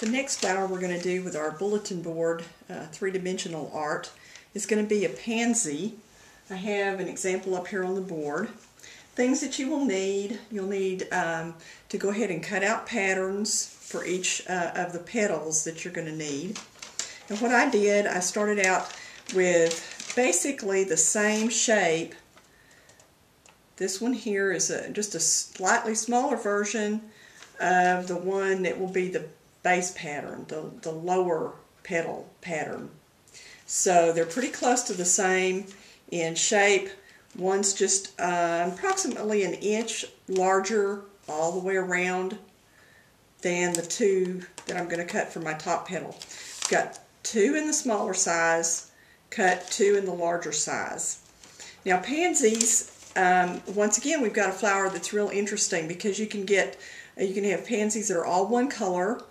The next flower we're going to do with our bulletin board three-dimensional art is going to be a pansy. I have an example up here on the board. Things that you will need: you'll need to go ahead and cut out patterns for each of the petals that you're going to need. And what I did, I started out with basically the same shape. This one here is just a slightly smaller version of the one that will be the base pattern, the lower petal pattern. So they're pretty close to the same in shape. One's just approximately an inch larger all the way around than the two that I'm going to cut for my top petal. I've got two in the smaller size, cut two in the larger size. Now pansies, once again, we've got a flower that's real interesting because you can have pansies that are all one color.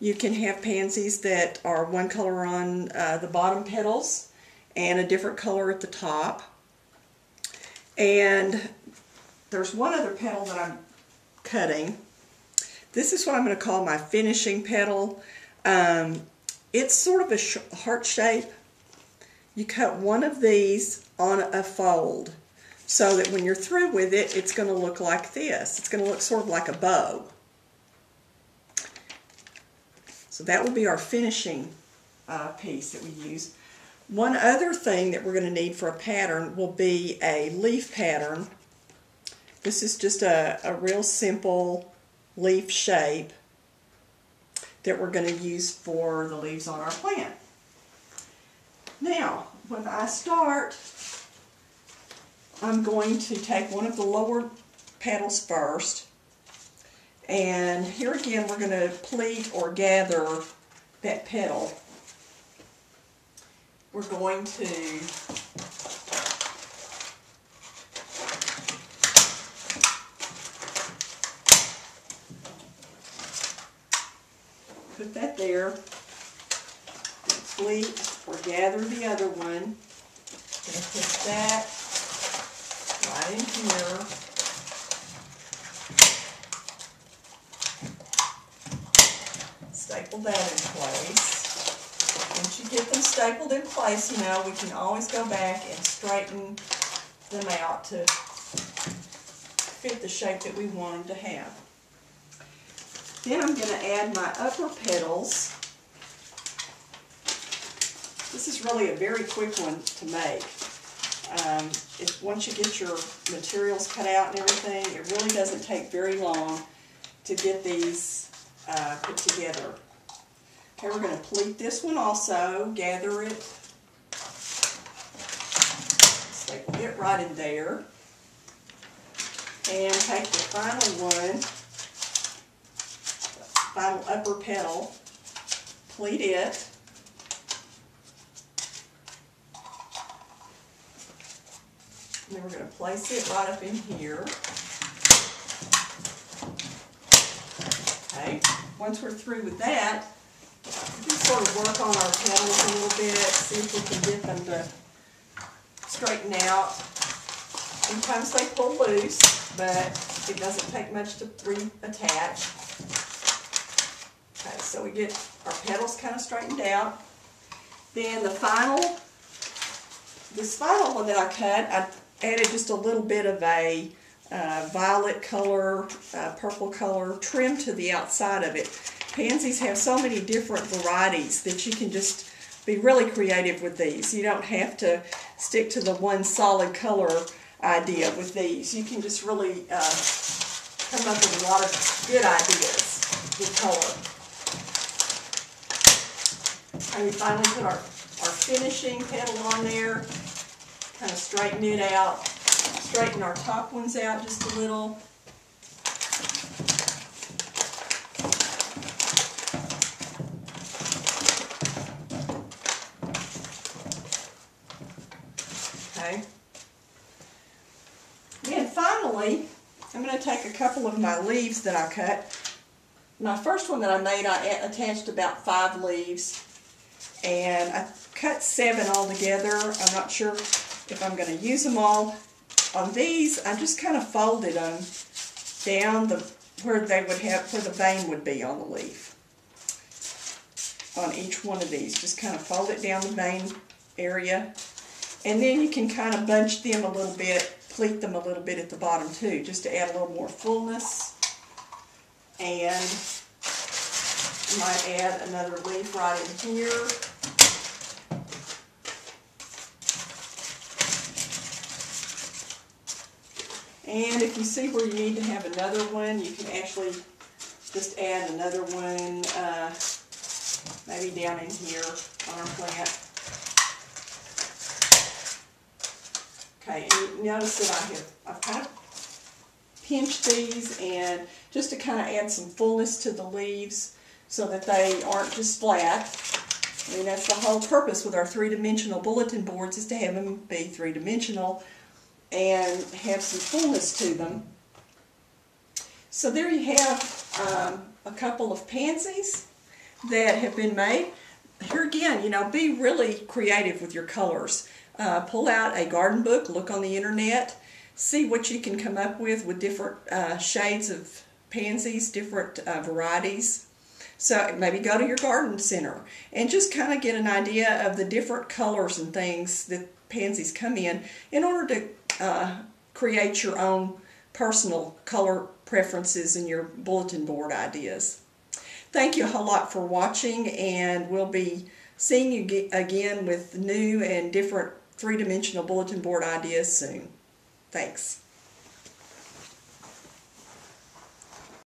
You can have pansies that are one color on the bottom petals and a different color at the top. And there's one other petal that I'm cutting. This is what I'm going to call my finishing petal. It's sort of a heart shape. You cut one of these on a fold so that when you're through with it, it's going to look like this. It's going to look sort of like a bow. So that will be our finishing piece that we use. One other thing that we're going to need for a pattern will be a leaf pattern. This is just a real simple leaf shape that we're going to use for the leaves on our plant. Now, when I start, I'm going to take one of the lower petals first. And here again, we're going to pleat or gather that petal. We're going to put that there, and pleat or gather the other one. I'm going to put that right in here. Staple that in place. Once you get them stapled in place, you know, we can always go back and straighten them out to fit the shape that we want them to have. Then I'm going to add my upper petals. This is really a very quick one to make. Once you get your materials cut out and everything, it really doesn't take very long to get these put together. Okay, we're going to pleat this one also, gather it, staple it right in there, and take the final one, the final upper petal, pleat it, and then we're going to place it right up in here. Okay, once we're through with that, we can sort of work on our petals a little bit, see if we can get them to straighten out. Sometimes they pull loose, but it doesn't take much to reattach. Okay, so we get our petals kind of straightened out. Then this final one that I cut, I added just a little bit of a violet color, purple color trim to the outside of it. Pansies have so many different varieties that you can just be really creative with these. You don't have to stick to the one solid color idea with these. You can just really come up with a lot of good ideas with color. And we finally put our finishing petal on there, kind of straighten it out. Straighten our top ones out just a little. Okay. Then finally, I'm going to take a couple of my leaves that I cut. My first one that I made, I attached about 5 leaves, and I cut 7 altogether. I'm not sure if I'm going to use them all. On these, I just kind of folded them down where the vein would be on the leaf. on each one of these. Just kind of fold it down the vein area, and then you can kind of bunch them a little bit, pleat them a little bit at the bottom too, just to add a little more fullness. And you might add another leaf right in here. And if you see where you need to have another one, you can actually just add another one, maybe down in here on our plant. Okay, and you notice that I've kind of pinched these, and just to kind of add some fullness to the leaves so that they aren't just flat. I mean, that's the whole purpose with our three-dimensional bulletin boards, is to have them be three-dimensional and have some fullness to them. So there you have a couple of pansies that have been made. Here again, you know, be really creative with your colors. Pull out a garden book, look on the internet, see what you can come up with different shades of pansies, different varieties. So maybe go to your garden center and just kind of get an idea of the different colors and things that pansies come in order to create your own personal color preferences in your bulletin board ideas. Thank you a whole lot for watching, and we'll be seeing you again with new and different three-dimensional bulletin board ideas soon. Thanks.